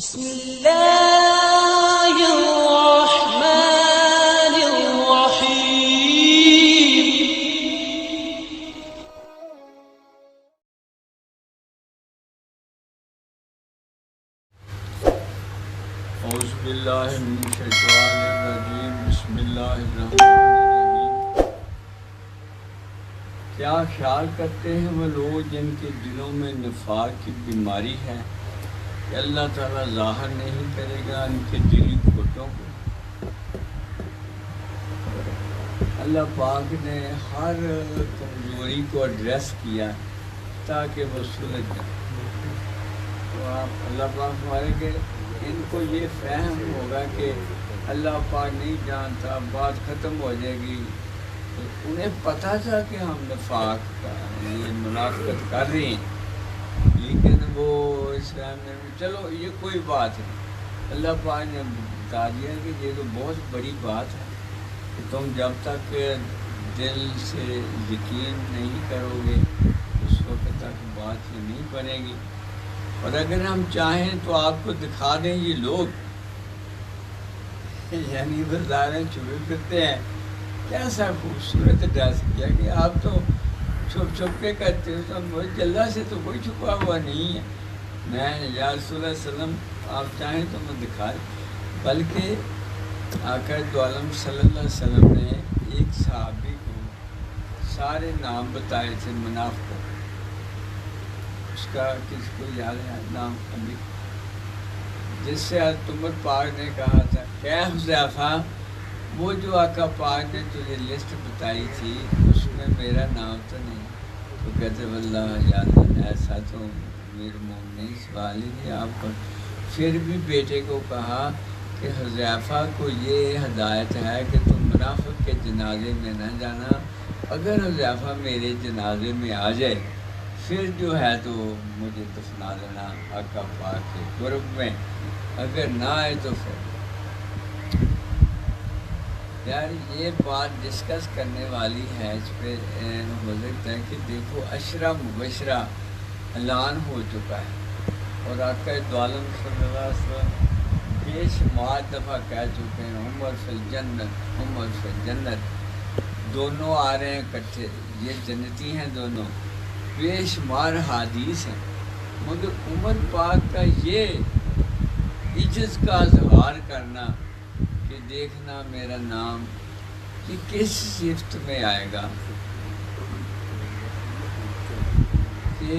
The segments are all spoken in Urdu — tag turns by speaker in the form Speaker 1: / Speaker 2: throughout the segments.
Speaker 1: بسم اللہ الرحمن الرحیم۔
Speaker 2: اعوذ باللہ من الشیطان الرجیم، بسم اللہ الرحمن الرحیم۔ کیا خیال کرتے ہیں وہ لوگ جن کے دلوں میں نفاق کی بیماری ہے کہ اللہ تعالیٰ ظاہر نہیں کرے گا ان کے دلی کھوٹوں کو؟ اللہ پاک نے ہر کمزوری کو ایڈریس کیا تاکہ وہ سلجھ جائے۔ تو آپ اللہ پاک ہمارے کہ ان کو یہ فہم ہوگا کہ اللہ پاک نہیں جانتا، بات ختم ہو جائے گی۔ تو انہیں پتہ تھا کہ ہم نفاق کا یہ منافقت کر رہے ہیں، لیکن وہ اسلام میں چلو یہ کوئی بات نہیں۔ اللہ پاک نے بتا دیا کہ یہ تو بہت بڑی بات ہے کہ تم جب تک دل سے یقین نہیں کرو گے اس وقت تک بات یہ نہیں بنے گی۔ اور اگر ہم چاہیں تو آپ کو دکھا دیں یہ لوگ یعنی بازاریں چھپے پھرتے ہیں، کیسا خوبصورت ڈریس کیا کہ آپ تو چھپ چھپ کے کرتے ہو، تو اللہ سے تو کوئی چھپا ہوا نہیں ہے۔ میں یا رسول اللہ علیہ وسلم آپ چاہیں تو میں دکھا دیں۔ بلکہ آقا دو عالم صلی اللہ علیہ وسلم نے ایک صحابی کو سارے نام بتائے تھے منافقوں، اس کا کس کو یاد ہے نام ابھی، جس سے عمر پاک نے کہا تھا کہ حذیفہ وہ جو آقا پاک نے تجھے لسٹ بتائی تھی اس میں میرا نام تو نہیں؟ تو کہتے واللہ یاد ایسا تو امیر مومنین سوال ہی نہیں آپ پر۔ پھر بھی بیٹے کو کہا کہ حذیفہ کو یہ ہدایت ہے کہ تم منافق کے جنازے میں نہ جانا، اگر حذیفہ میرے جنازے میں آ جائے پھر جو ہے تو مجھے دفنا دینا آقا پاک کے قرب میں، اگر نہ آئے تو پھر یار یہ بات ڈسکس کرنے والی ہے۔ اس پہ ہو سکتا ہے کہ دیکھو عشرہ مبشرہ اعلان ہو چکا ہے اور آقا دو عالم صلی اللہ علیہ وسلم بے شمار دفعہ کہہ چکے ہیں عمر فی الجنت، عمر فی الجنت، دونوں آ رہے ہیں اکٹھے، یہ جنتی ہیں دونوں، بے شمار حدیث ہیں، مگر عمر پاک کا یہ عجز کا اظہار کرنا کہ دیکھنا میرا نام کہ کس صفت میں آئے گا کہ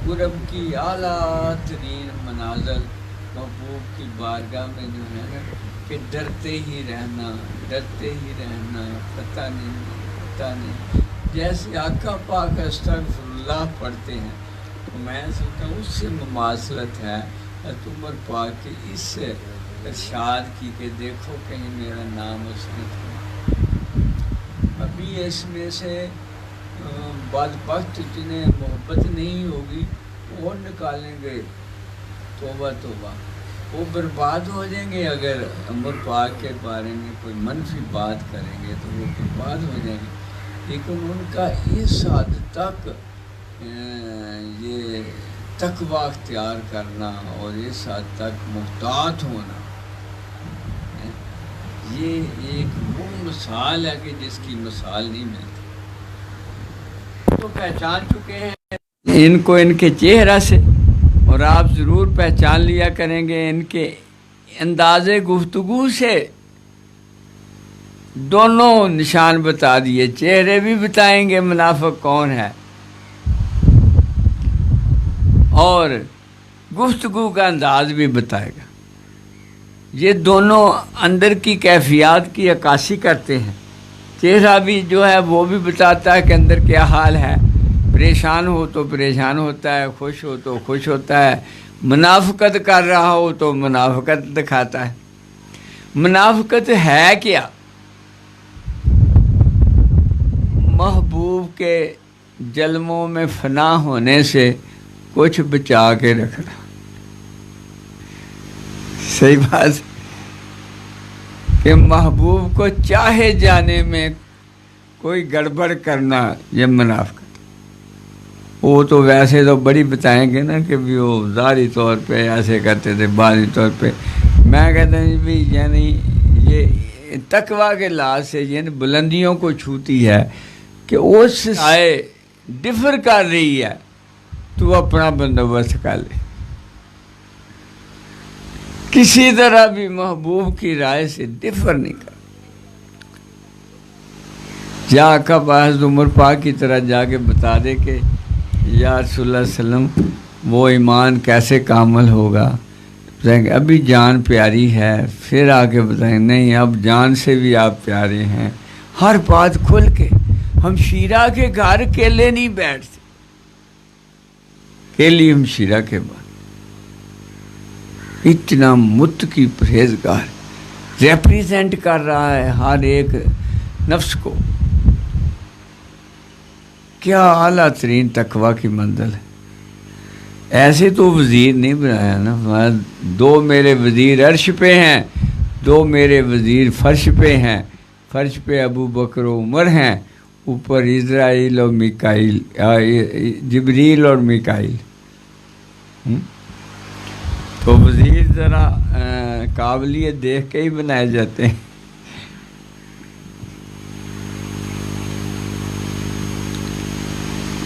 Speaker 2: قرب کی اعلیٰ ترین منازل محبوب کی بارگاہ میں جو ہے نا کہ ڈرتے ہی رہنا پتہ نہیں، جیسے آقا پاک استغفر اللہ پڑھتے ہیں تو میں سمجھتا ہوں اس سے مماثلت ہے عمر پاک کی اس سے ارشاد کی کہ دیکھو کہیں میرا نام اس نے کیا۔ ابھی اس میں سے بدبخت جنہیں محبت نہیں ہوگی وہ نکالیں گے، توبہ توبہ، وہ برباد ہو جائیں گے۔ اگر عمر پاک کے بارے میں کوئی منفی بات کریں گے تو وہ برباد ہو جائیں گے، لیکن ان کا اس حد تک یہ تقوی اختیار کرنا اور اس حد تک محتاط ہونا، یہ ایک وہ مثال ہے کہ جس کی مثال نہیں ملتی۔ تو پہچان چکے ہیں ان کو ان کے چہرہ سے، اور آپ ضرور پہچان لیا کریں گے ان کے انداز گفتگو سے۔ دونوں نشان بتا دیے، چہرے بھی بتائیں گے منافق کون ہے اور گفتگو کا انداز بھی بتائے گا۔ یہ دونوں اندر کی کیفیات کی عکاسی کرتے ہیں۔ چہرہ بھی جو ہے وہ بھی بتاتا ہے کہ اندر کیا حال ہے، پریشان ہو تو پریشان ہوتا ہے، خوش ہو تو خوش ہوتا ہے، منافقت کر رہا ہو تو منافقت دکھاتا ہے۔ منافقت ہے کیا؟ محبوب کے جلموں میں فنا ہونے سے کچھ بچا کے رکھنا، صحیح بات کہ محبوب کو چاہے جانے میں کوئی گڑبڑ کرنا، یہ منافقت۔ وہ تو ویسے تو بڑی بتائیں گے نا کہ بھی وہ ظاہری طور پہ ایسے کرتے تھے، باطنی طور پہ میں کہتا ہوں بھی یعنی یہ تقویٰ کے لحاظ سے یعنی بلندیوں کو چھوتی ہے کہ اس آئے ڈفر کر رہی ہے تو اپنا بندوبست کر لے، کسی طرح بھی محبوب کی رائے سے ڈفر نہیں کر، جا آقا حضرت عمر پاک کی طرح جا کے بتا دے کہ یا رسول اللہ علیہ وسلم وہ ایمان کیسے کامل ہوگا، بتائیں گے ابھی جان پیاری ہے، پھر آگے بتائیں نہیں اب جان سے بھی آپ پیارے ہیں، ہر بات کھل کے۔ ہم شیرہ کے گھر اکیلے نہیں بیٹھتے، اکیلی ہم شیرہ کے بعد اتنا متقی پرہیزگار ریپریزنٹ کر رہا ہے ہر ایک نفس کو، کیا اعلیٰ ترین تقویٰ کی منزل ہے۔ ایسے تو وزیر نہیں بنایا نا، دو میرے وزیر عرش پہ ہیں، دو میرے وزیر فرش پہ ہیں، فرش پہ ابو بکر و عمر ہیں، اوپر اسرائیل اور میکائیل، جبریل اور میکائیل۔ تو وزیر ذرا قابلیت دیکھ کے ہی بنائے جاتے ہیں۔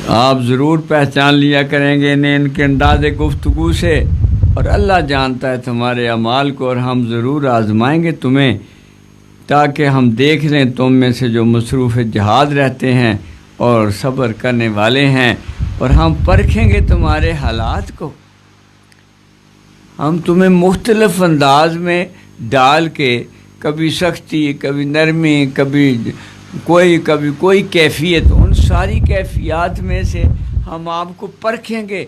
Speaker 2: آپ ضرور پہچان لیا کریں گے انہیں ان کے انداز گفتگو سے، اور اللہ جانتا ہے تمہارے اعمال کو، اور ہم ضرور آزمائیں گے تمہیں تاکہ ہم دیکھ لیں تم میں سے جو مصروف جہاد رہتے ہیں اور صبر کرنے والے ہیں، اور ہم پرکھیں گے تمہارے حالات کو، ہم تمہیں مختلف انداز میں ڈال کے کبھی سختی، کبھی نرمی، کبھی کوئی کیفیت، ان ساری کیفیات میں سے ہم آپ کو پرکھیں گے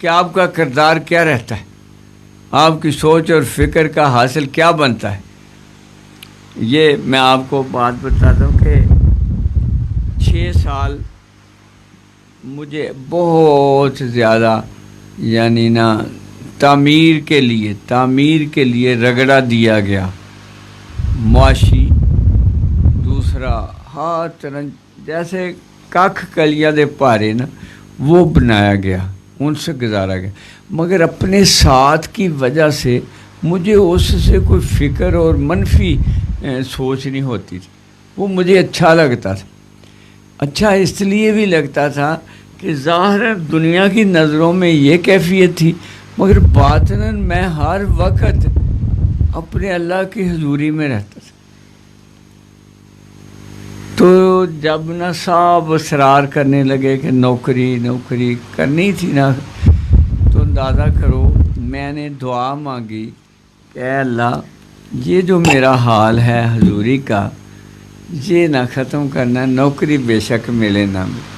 Speaker 2: کہ آپ کا کردار کیا رہتا ہے، آپ کی سوچ اور فکر کا حاصل کیا بنتا ہے۔ یہ میں آپ کو بات بتاتا ہوں کہ 6 سال مجھے بہت زیادہ یعنی نا تعمیر کے لیے رگڑا دیا گیا، معاشی، دوسرا ہر طرح جیسے ککھ کلیاں دے پارے نا وہ بنایا گیا، ان سے گزارا گیا، مگر اپنے ساتھ کی وجہ سے مجھے اس سے کوئی فکر اور منفی سوچ نہیں ہوتی تھی، وہ مجھے اچھا لگتا تھا۔ اچھا اس لیے بھی لگتا تھا کہ ظاہر دنیا کی نظروں میں یہ کیفیت تھی، مگر باطناً میں ہر وقت اپنے اللہ کی حضوری میں رہتا تھا۔ تو جب نہ صاحب اصرار کرنے لگے کہ نوکری کرنی تھی نا، تو اندازہ کرو میں نے دعا مانگی کہ اے اللہ یہ جو میرا حال ہے حضوری کا یہ نہ ختم کرنا، نوکری بے شک ملے نہ ملے۔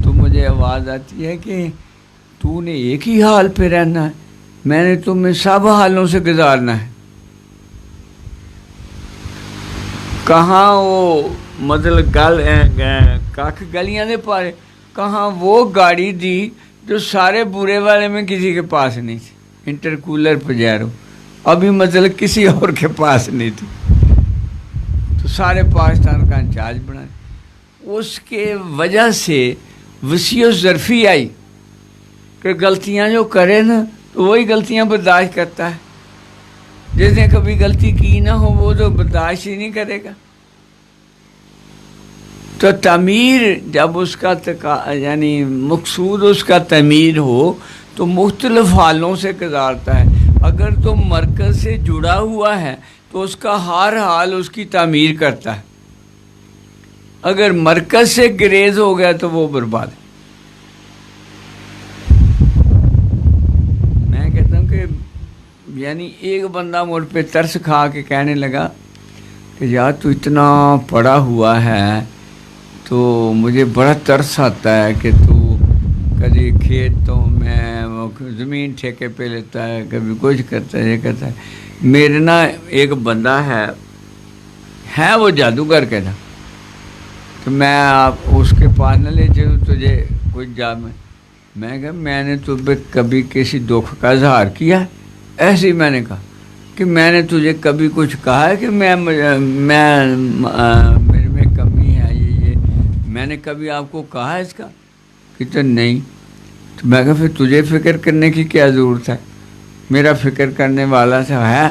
Speaker 2: تو مجھے آواز آتی ہے کہ تو نے ایک ہی حال پہ رہنا ہے، میں نے تمہیں سب حالوں سے گزارنا ہے۔ کہاں وہ مطلب کاک گلیاں دے پارے، کہاں وہ گاڑی دی جو سارے برے والے میں کسی کے پاس نہیں تھی، انٹرکولر پجیرو، ابھی مطلب کسی اور کے پاس نہیں تھی، تو سارے پاکستان کا انچارج بنا، اس کے وجہ سے وسیع و ظرفی آئی کہ غلطیاں جو کرے نا تو وہی غلطیاں برداشت کرتا ہے، جس نے کبھی غلطی کی نہ ہو وہ تو برداشت ہی نہیں کرے گا۔ تو تعمیر جب اس کا یعنی مقصود اس کا تعمیر ہو تو مختلف حالوں سے گزارتا ہے۔ اگر تو مرکز سے جڑا ہوا ہے تو اس کا ہر حال اس کی تعمیر کرتا ہے، اگر مرکز سے گریز ہو گیا تو وہ برباد ہے۔ میں کہتا ہوں کہ یعنی ایک بندہ مجھ پہ ترس کھا کے کہنے لگا کہ یار تو اتنا پڑھا ہوا ہے تو مجھے بڑا ترس آتا ہے کہ تو کبھی کھیتوں میں زمین ٹھیکے پہ لیتا ہے، کبھی کچھ کرتا ہے، یہ کرتا ہے۔ میرے نا ایک بندہ ہے وہ جادوگر کا نا، تو میں آپ اس کے پاس نہ لے چلوں تجھے کچھ میں کہا میں نے تجھے کبھی کسی دکھ کا اظہار کیا ہے؟ ایسے ہی میں نے کہا کہ میں نے تجھے کبھی کچھ کہا ہے کہ میرے میں کمی ہے، یہ میں نے کبھی آپ کو کہا ہے اس کا؟ کہ نہیں. تو میں کہا پھر تجھے فکر کرنے کی کیا ضرورت ہے؟ میرا فکر کرنے والا سے ہے.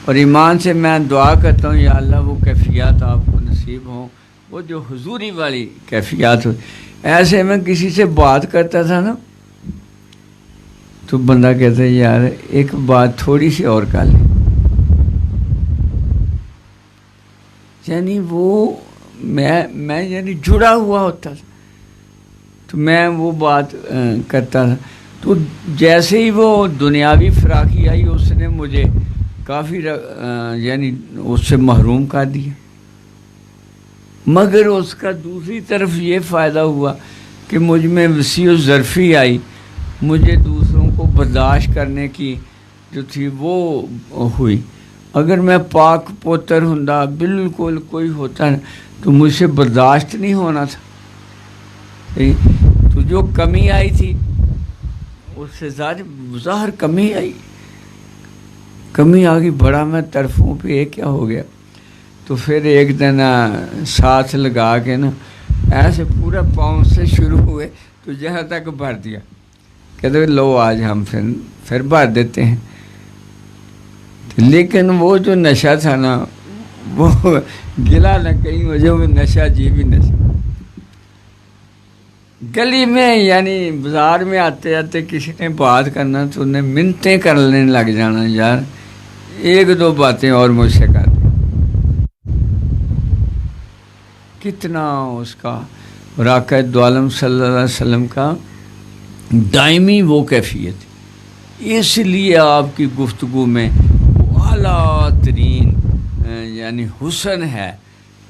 Speaker 2: اور ایمان سے میں دعا کرتا ہوں یا اللہ وہ کیفیات آپ کو نصیب ہوں، وہ جو حضوری والی کیفیات ہو. ایسے میں کسی سے بات کرتا تھا نا تو بندہ کہتا ہے یار ایک بات تھوڑی سی اور کر لیں، یعنی وہ میں یعنی جڑا ہوا ہوتا تھا تو میں وہ بات کرتا تھا. تو جیسے ہی وہ دنیاوی فراخی آئی اس نے مجھے کافی یعنی اس سے محروم کر دیا. مگر اس کا دوسری طرف یہ فائدہ ہوا کہ مجھ میں وسیع و ظرفی آئی، مجھے دوسروں کو برداشت کرنے کی جو تھی وہ ہوئی. اگر میں پاک پوتر ہوندا بالکل کوئی ہوتا تو مجھ سے برداشت نہیں ہونا تھا. تو جو کمی آئی تھی اس سے ظاہر کمی آئی، کمی آ گئی. بڑا میں طرفوں پہ یہ کیا ہو گیا. تو پھر ایک دن ساتھ لگا کے نا ایسے پورا پاؤں سے شروع ہوئے تو جہاں تک بھر دیا. کہتے لو آج ہم پھر بھر دیتے ہیں. لیکن وہ جو نشہ تھا نا وہ گلا نہ کہیں مجھے وہ نشہ جی بھی نشہ. گلی میں یعنی بازار میں آتے آتے کسی نے بات کرنا تو انہیں منتیں کرنے لگ جانا، یار ایک دو باتیں اور مجھ سے کر دیں. کتنا اس کا راکع دو عالم صلی اللہ علیہ وسلم کا دائمی وہ کیفیت. اس لیے آپ کی گفتگو میں وہ اعلیٰ ترین یعنی حسن ہے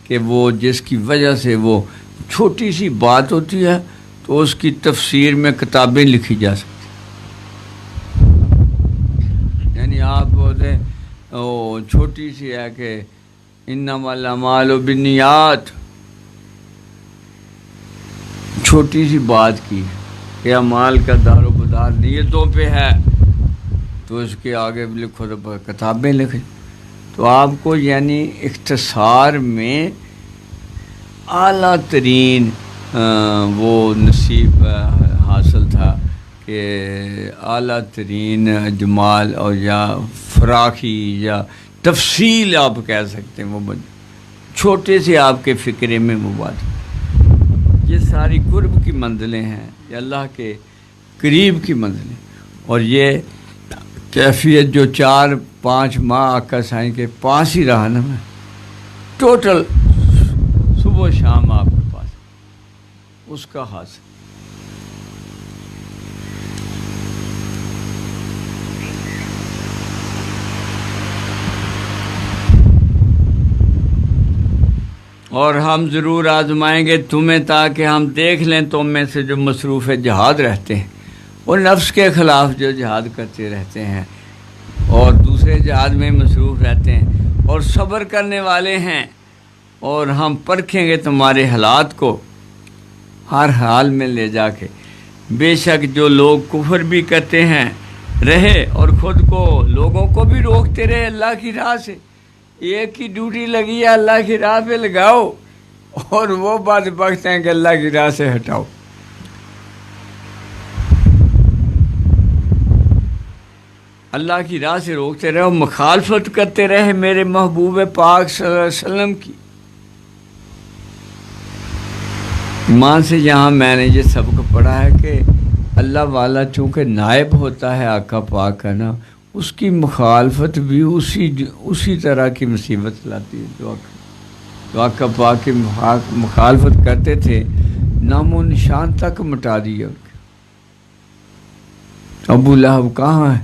Speaker 2: کہ وہ جس کی وجہ سے وہ چھوٹی سی بات ہوتی ہے تو اس کی تفسیر میں کتابیں لکھی جا سکتی. یعنی آپ بولتے وہ چھوٹی سی ہے کہ انما الاعمال بالنیات، چھوٹی سی بات کی کہ اعمال کا دار و مدار نیتوں پہ ہے تو اس کے آگے لکھو تو کتابیں لکھیں. تو آپ کو یعنی اختصار میں اعلیٰ ترین وہ نصیب حاصل تھا کہ اعلیٰ ترین اجمال اور یا فراخی یا تفصیل آپ کہہ سکتے ہیں وہ چھوٹے سے آپ کے فکرے میں وہ بات. یہ ساری قرب کی منزلیں ہیں، یہ اللہ کے قریب کی منزلیں. اور یہ کیفیت جو 4-5 ماہ آقا سائیں کے پاس ہی رہا نا میں ٹوٹل صبح و شام آپ کے پاس اس کا حاصل. اور ہم ضرور آزمائیں گے تمہیں تاکہ ہم دیکھ لیں تم میں سے جو مصروف جہاد رہتے ہیں اور نفس کے خلاف جو جہاد کرتے رہتے ہیں اور دوسرے جہاد میں مصروف رہتے ہیں اور صبر کرنے والے ہیں. اور ہم پرکھیں گے تمہارے حالات کو ہر حال میں لے جا کے. بے شک جو لوگ کفر بھی کرتے ہیں رہے اور خود کو لوگوں کو بھی روکتے رہے اللہ کی راہ سے. ایک کی ڈیوٹی لگی ہے اللہ کی راہ پہ لگاؤ اور وہ بات بخت ہیں کہ اللہ کی راہ سے ہٹاؤ. اللہ کی راہ سے روکتے رہے اور مخالفت کرتے رہے میرے محبوب پاک صلی اللہ علیہ وسلم کی. ایمان سے یہاں میں نے یہ سبق پڑھا ہے کہ اللہ والا چونکہ نائب ہوتا ہے آقا پاک کا نا اس کی مخالفت بھی اسی طرح کی مصیبت لاتی ہے. جو آقا پاک کی مخالفت کرتے تھے نام و نشان تک مٹا دیا. ابو لہب کہاں ہے؟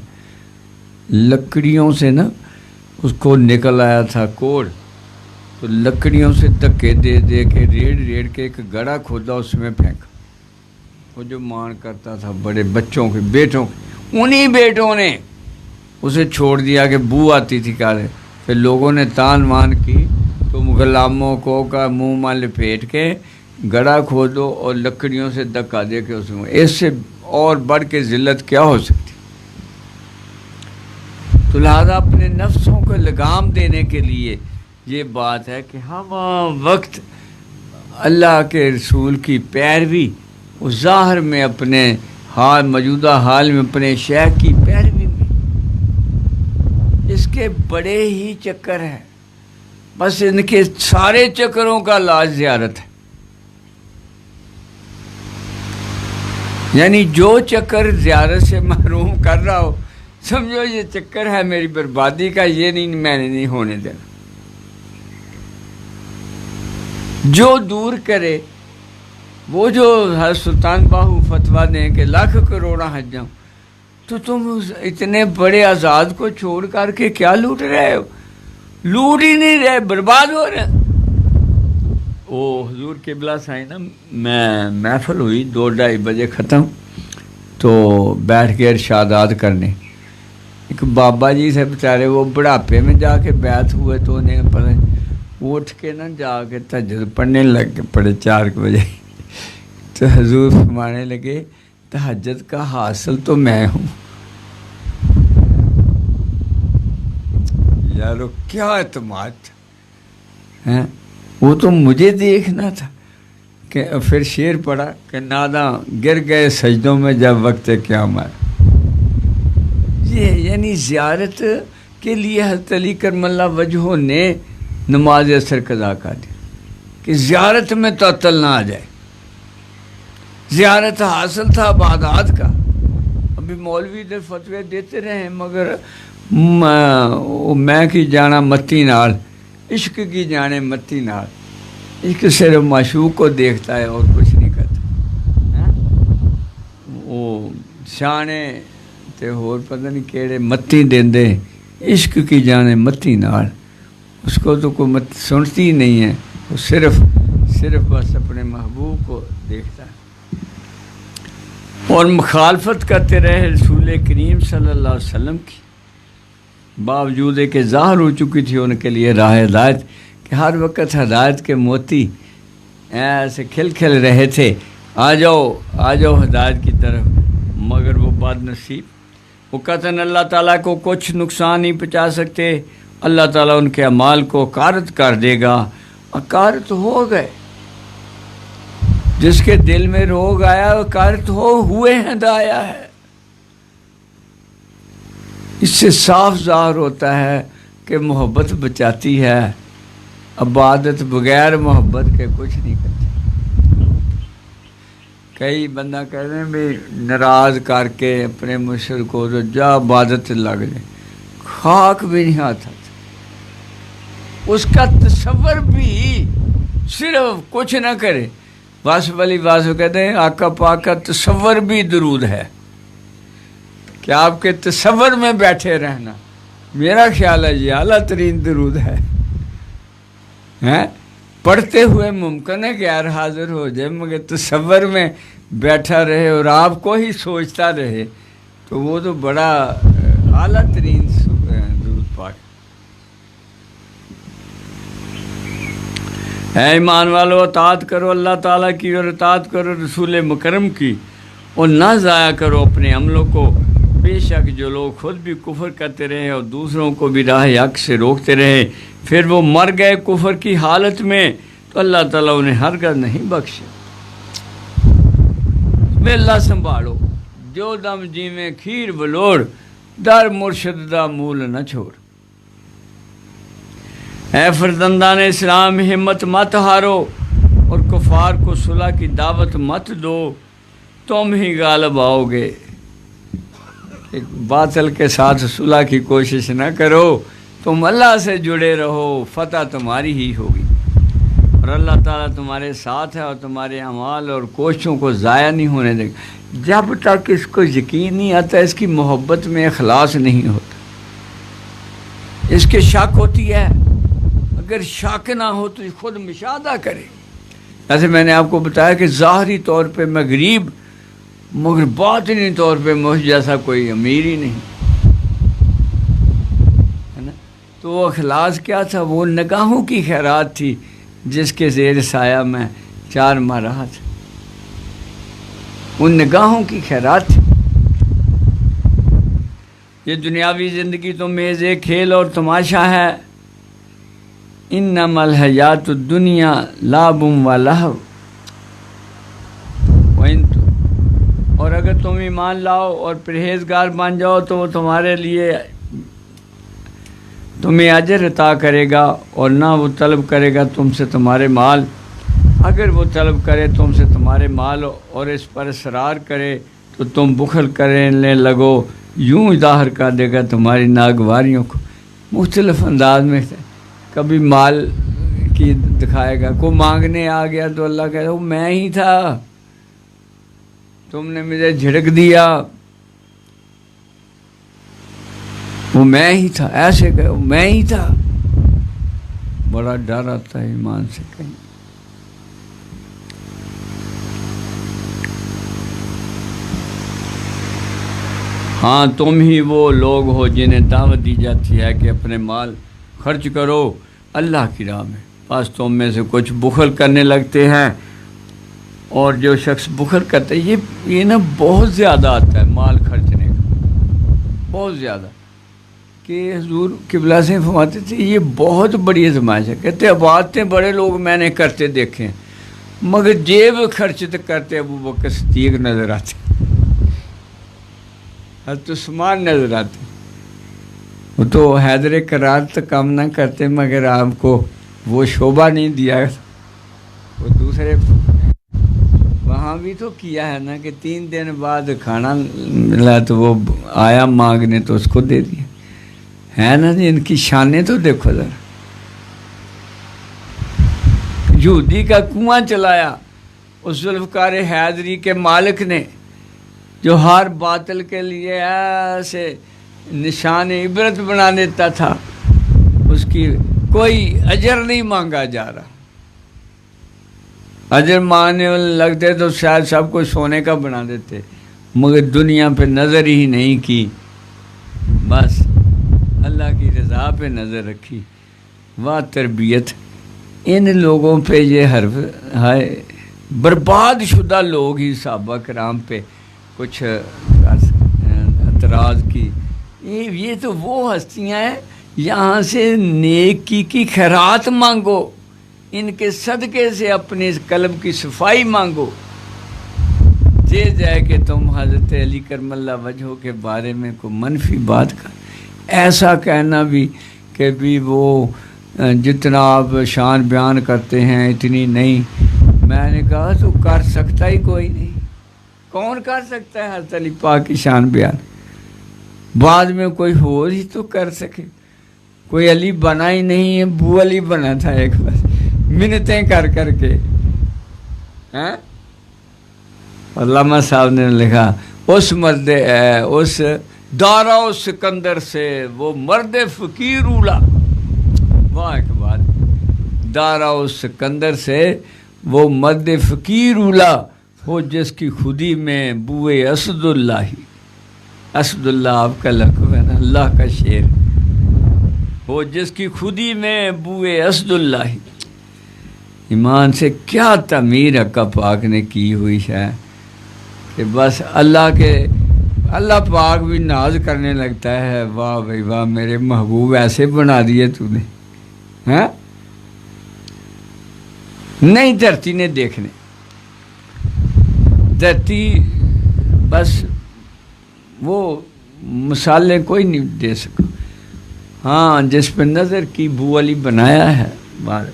Speaker 2: لکڑیوں سے نا اس کو نکل آیا تھا کوڑ تو لکڑیوں سے دھکے دے دے کے ریڑھ کے ایک گڑھا کھودا اس میں پھینکا. وہ جو مان کرتا تھا بڑے بچوں کے بیٹوں کے انہی بیٹوں نے اسے چھوڑ دیا کہ بو آتی تھی کالے. پھر لوگوں نے تان مان کی تو غلاموں کو کا منہ ماں لپیٹ کے گڑھا کھودو اور لکڑیوں سے دھکا دے کے اس میں. اس سے اور بڑھ کے ذلت کیا ہو سکتی؟ تو لہٰذا اپنے نفسوں کو لگام دینے کے لیے یہ بات ہے کہ ہم وقت اللہ کے رسول کی پیروی، اس ظاہر میں اپنے حال موجودہ حال میں اپنے شیخ کی پیروی میں، اس کے بڑے ہی چکر ہیں، بس ان کے سارے چکروں کا علاج زیارت ہے۔ یعنی جو چکر زیارت سے محروم کر رہا ہو، سمجھو یہ چکر ہے میری بربادی کا، یہ نہیں میں نے نہیں ہونے دینا۔ جو دور کرے، وہ جو حضرت سلطان باہو فتویٰ دیں کہ لاکھ کروڑا حج جاؤں، تو تم اتنے بڑے آزاد کو چھوڑ کر کے کیا لوٹ رہے ہو؟ لوٹ ہی نہیں رہے، برباد ہو رہے ہیں۔ وہ حضور قبلہ سائیں نا، میں محفل ہوئی 2-2:30 بجے ختم، تو بیٹھ کے ارشادات کرنے، ایک بابا جی سے بیچارے وہ بڑھاپے میں جا کے بیعت ہوئے، تو انہیں پتہ وہ اٹھ کے نا جا کے تہجد پڑھنے لگ کے پڑھے 4 بجے، تو حضور فرمانے لگے تہجد کا حاصل تو میں ہوں۔ یارو کیا اعتماد تھا، وہ تو مجھے دیکھنا تھا۔ کہ پھر شعر پڑھا کہ ناداں گر گئے سجدوں میں جب وقت قیامت۔ یہ یعنی زیارت کے لیے حضرت علی کرم اللہ وجہہ نے نماز اثر قضا کر دی کہ زیارت میں تعطل نہ آ جائے۔ زیارت حاصل تھا عبادات کا۔ ابھی مولوی ادھر فتوے دیتے رہے، مگر میں کی جانا متی نال، عشق کی جانے متی نال۔ عشق صرف معشوق کو دیکھتا ہے اور کچھ نہیں کرتا۔ وہ سیانے تے ہور پتہ نہیں کیڑے متی دیندے، عشق کی جانے متی نال، اس کو تو کوئی سنتی ہی نہیں ہے، وہ صرف بس اپنے محبوب کو دیکھتا ہے۔ اور مخالفت کرتے رہے رسول کریم صلی اللہ علیہ وسلم کی، باوجود کہ ظاہر ہو چکی تھی ان کے لیے راہ ہدایت، کہ ہر وقت ہدایت کے موتی ایسے کھل کھل رہے تھے، آ جاؤ ہدایت کی طرف، مگر وہ بد نصیب، وہ قطعاً اللہ تعالیٰ کو کچھ نقصان نہیں پہنچا سکتے۔ اللہ تعالیٰ ان کے اعمال کو اکارت کر دے گا۔ اکارت ہو گئے، جس کے دل میں روگ آیا وہ اکارت ہوئے ہیں، دایا ہے۔ اس سے صاف ظاہر ہوتا ہے کہ محبت بچاتی ہے، عبادت بغیر محبت کے کچھ نہیں کرتی۔ کئی بندہ کہتے ہیں بھی ناراض کر کے اپنے مشر کو تو جا عبادت لگ جائے، خاک بھی نہیں آتا تھا، اس کا تصور بھی صرف کچھ نہ کرے۔ واصف علی واصف کہتے ہیں آقا پاک کا تصور بھی درود ہے، کہ آپ کے تصور میں بیٹھے رہنا، میرا خیال ہے یہ اعلیٰ ترین درود ہے۔ پڑھتے ہوئے ممکن ہے کہ غیر حاضر ہو جائے، مگر تصور میں بیٹھا رہے اور آپ کو ہی سوچتا رہے، تو وہ تو بڑا اعلیٰ ترین درود پاک۔ اے ایمان والو، اطاعت کرو اللہ تعالیٰ کی اور اطاعت کرو رسول مکرم کی، اور نہ ضائع کرو اپنے عملوں کو۔ بے شک جو لوگ خود بھی کفر کرتے رہے اور دوسروں کو بھی راہ حق سے روکتے رہے، پھر وہ مر گئے کفر کی حالت میں، تو اللہ تعالیٰ انہیں ہرگز نہیں بخشے۔ میں اللہ سنبھالو، جو دم جی میں کھیر بلوڑ، در مرشد دا مول نہ چھوڑ۔ اے فرزندان اسلام، ہمت مت ہارو اور کفار کو صلح کی دعوت مت دو، تم ہی غالب آؤ گے۔ باطل کے ساتھ صلح کی کوشش نہ کرو، تم اللہ سے جڑے رہو، فتح تمہاری ہی ہوگی، اور اللہ تعالیٰ تمہارے ساتھ ہے اور تمہارے اعمال اور کوششوں کو ضائع نہیں ہونے دے گا۔ جب تک اس کو یقین نہیں آتا، اس کی محبت میں اخلاص نہیں ہوتا، اس کے شک ہوتی ہے۔ اگر شک نہ ہو تو خود مشاہدہ کرے۔ جیسے میں نے آپ کو بتایا کہ ظاہری طور پہ میں غریب، مگر باطنی طور پہ مجھ جیسا کوئی امیر ہی نہیں ہے نا۔ تو وہ اخلاص کیا تھا؟ وہ نگاہوں کی خیرات تھی جس کے زیر سایہ میں 4 ماہ رہا تھا، ان نگاہوں کی خیرات تھی۔ یہ دنیاوی زندگی تو میز کھیل اور تماشا ہے، انما الحیات الدنیا لعب و لہو اور اگر تم ایمان لاؤ اور پرہیزگار بن جاؤ تو وہ تمہارے لیے تمہیں اجر عطا کرے گا، اور نہ وہ طلب کرے گا تم سے تمہارے مال۔ اگر وہ طلب کرے تم سے تمہارے مال اور اس پر اصرار کرے تو تم بخل کرنے لگو، یوں ظاہر کر دے گا تمہاری ناگواریوں کو۔ مختلف انداز میں کبھی مال کی دکھائے گا، کوئی مانگنے آ گیا تو اللہ کہے وہ میں ہی تھا، تم نے مجھے جھڑک دیا، وہ میں ہی تھا، ایسے کہ وہ میں ہی تھا۔ بڑا ڈر آتا ہے ایمان سے کہیں۔ ہاں تم ہی وہ لوگ ہو جنہیں دعوت دی جاتی ہے کہ اپنے مال خرچ کرو اللہ کی راہ میں، بس تم میں سے کچھ بخل کرنے لگتے ہیں، اور جو شخص بخل کرتا ہے یہ نا بہت زیادہ آتا ہے مال خرچنے کا، بہت زیادہ، کہ حضور قبلہ سے فرماتے تھے یہ بہت بڑی آزمائش ہے، کہتے عبادتیں بڑے لوگ میں نے کرتے دیکھے ہیں مگر جیب خرچ کرتے ابو بکر صدیق نظر آتے، حضرت عثمان نظر آتے، وہ تو حیدر کرار تو کم نہ کرتے مگر آپ کو وہ شعبہ نہیں دیا، وہ دوسرے وہاں بھی تو کیا ہے نا کہ 3 دن بعد کھانا ملا تو وہ آیا مانگنے تو اس کو دے دیا ہے نا جی۔ ان کی شانیں تو دیکھو ذرا، یہودی کا کنواں چلایا اس ذوالفقار حیدری کے مالک نے، جو ہر باطل کے لیے ایسے نشان عبرت بنا دیتا تھا، اس کی کوئی اجر نہیں مانگا جا رہا، اجر مانگنے والے لگتے تو شاید سب کو سونے کا بنا دیتے، مگر دنیا پہ نظر ہی نہیں کی، بس اللہ کی رضا پہ نظر رکھی۔ واہ تربیت! ان لوگوں پہ یہ حرف ہے، برباد شدہ لوگ ہی صحابہ کرام پہ کچھ اعتراض کی، یہ تو وہ ہستیاں ہیں یہاں سے نیکی کی خیرات مانگو، ان کے صدقے سے اپنے قلب کی صفائی مانگو، یہ جائے کہ تم حضرت علی کرم اللہ وجہہ کے بارے میں کوئی منفی بات کر، ایسا کہنا بھی کہ بھی وہ جتنا آپ شان بیان کرتے ہیں اتنی نہیں۔ میں نے کہا تو کر سکتا ہی کوئی نہیں، کون کر سکتا ہے حضرت علی پاک کی شان بیان؟ بعد میں کوئی ہو ہی تو کر سکے، کوئی علی بنا ہی نہیں ہے، بو علی بنا تھا ایک بار منتیں کر کر کے۔ علامہ صاحب نے لکھا اس دارا و سکندر سے وہ مرد فقیر اولا، واہ ایک بات، دارا و سکندر سے وہ مرد فقیر اولا ہو جس کی خودی میں بوئے اسد اللہ ہی، اسد اللہ آپ کا لقب ہے نا، اللہ کا شیر، ہو جس کی خودی میں بوئے اسد اللہ ہی۔ ایمان سے کیا تعمیر حق پاک نے کی ہوئی ہے کہ بس اللہ پاک بھی ناز کرنے لگتا ہے، واہ بھائی واہ میرے محبوب ایسے بنا دیے تو نے، ہاں نہیں دھرتی نے دیکھنے، دھرتی بس وہ مثالیں کوئی نہیں دے سکا، ہاں جس پہ نظر کی بو علی بنایا ہے بار۔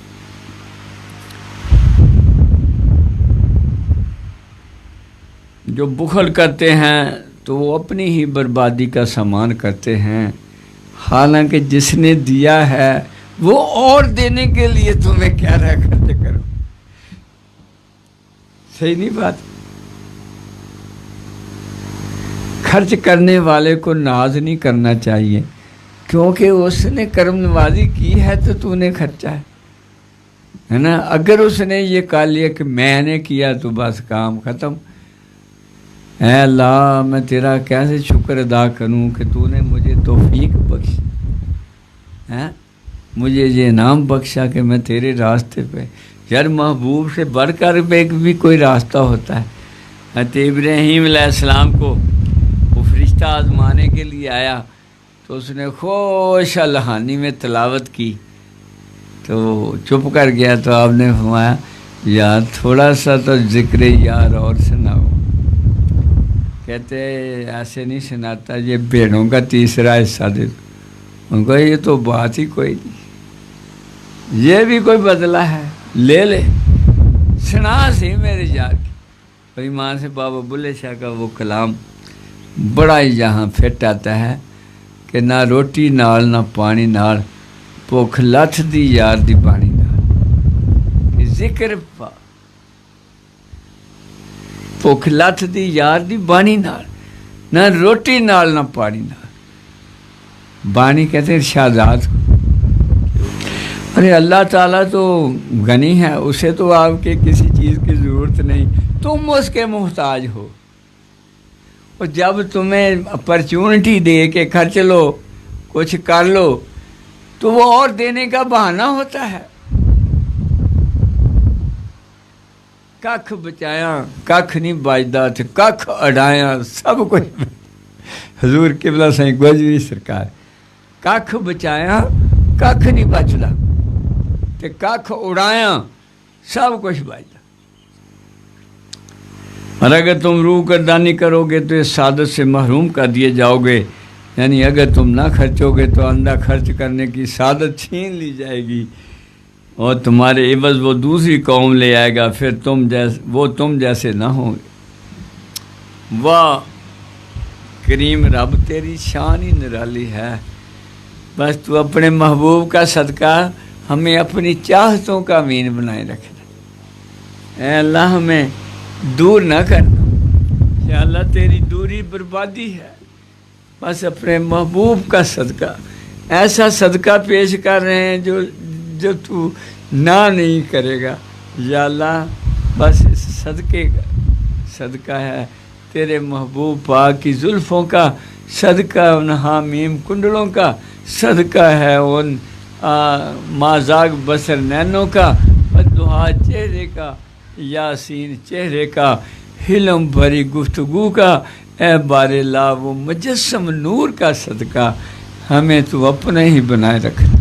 Speaker 2: جو بخل کرتے ہیں تو وہ اپنی ہی بربادی کا سامان کرتے ہیں، حالانکہ جس نے دیا ہے وہ اور دینے کے لیے تمہیں کہہ رہا ہے خرچ کرو، صحیح نہیں بات؟ خرچ کرنے والے کو ناز نہیں کرنا چاہیے، کیونکہ اس نے کرم نوازی کی ہے تو تو نے خرچا ہے نا۔ اگر اس نے یہ کہا لیا کہ میں نے کیا تو بس کام ختم، اے اللہ میں تیرا کیسے شکر ادا کروں کہ تو نے مجھے توفیق بخشی، مجھے یہ انعام بخشا کہ میں تیرے راستے پہ، یار محبوب سے بڑھ کر بھی کوئی راستہ ہوتا ہے۔ حضرت ابراہیم علیہ السلام کو وہ فرشتہ آزمانے کے لیے آیا تو اس نے خوش الحانی میں تلاوت کی تو چپ کر گیا تو آپ نے فرمایا یار تھوڑا سا تو ذکر یار اور سناؤ. کہتے ایسے نہیں سناتا، یہ بھیڑوں کا تیسرا حصہ دے دو. ان کو یہ تو بات ہی کوئی نہیں، یہ بھی کوئی بدلہ ہے، لے لے سنا سی میرے یار کی. بھائی ماں سے بابا بلے شاہ کا وہ کلام بڑا ہی یہاں فٹ آتا ہے کہ نہ روٹی نال نہ پانی نال بھوک لتھ دی یار دی بانی نال. ذکر پا بھوک لتھ دی یار دی بانی نال، نہ روٹی نال نہ پانی نال. بانی کہتے ہیں ارشادات کو. ارے اللہ تعالیٰ تو غنی ہے، اسے تو آپ کے کسی چیز کی ضرورت نہیں، تم اس کے محتاج ہو. اور جب تمہیں اپرچونٹی دے کہ خرچ لو کچھ کر لو تو وہ اور دینے کا بہانہ ہوتا ہے. ککھ بچایا ککھ نہیں بچدا تے ککھ اڑایا سب کچھ. حضور قبلہ سائیں گوجری سرکار، ککھ بچایا ککھ نہیں بچدا تے ککھ اڑایا سب کچھ بچدا. اور اگر تم روح گردانی کرو گے تو اس سعادت سے محروم کر دیے جاؤ گے. یعنی اگر تم نہ خرچو گے تو اندھا خرچ کرنے کی سعادت چھین لی جائے گی اور تمہارے عوض وہ دوسری قوم لے آئے گا، پھر تم جیسے نہ ہوں گے. واہ کریم رب تیری شان ہی نرالی ہے. بس تو اپنے محبوب کا صدقہ ہمیں اپنی چاہتوں کا امین بنائے رکھنا. اے اللہ ہمیں دور نہ کرنا. یا اللہ تیری دوری بربادی ہے. بس اپنے محبوب کا صدقہ، ایسا صدقہ پیش کر رہے ہیں جو تو نہ نہیں کرے گا. یا اللہ بس اس صدقے کا صدقہ ہے تیرے محبوب پاک کی زلفوں کا، صدقہ ان حامیم کنڈلوں کا، صدقہ ہے ان مازاگ بصر نینوں کا، بددعا چہرے کا، یاسین چہرے کا، حلم بھری گفتگو کا. اے بار لا وہ مجسم نور کا صدقہ ہمیں تو اپنے ہی بنائے رکھنا.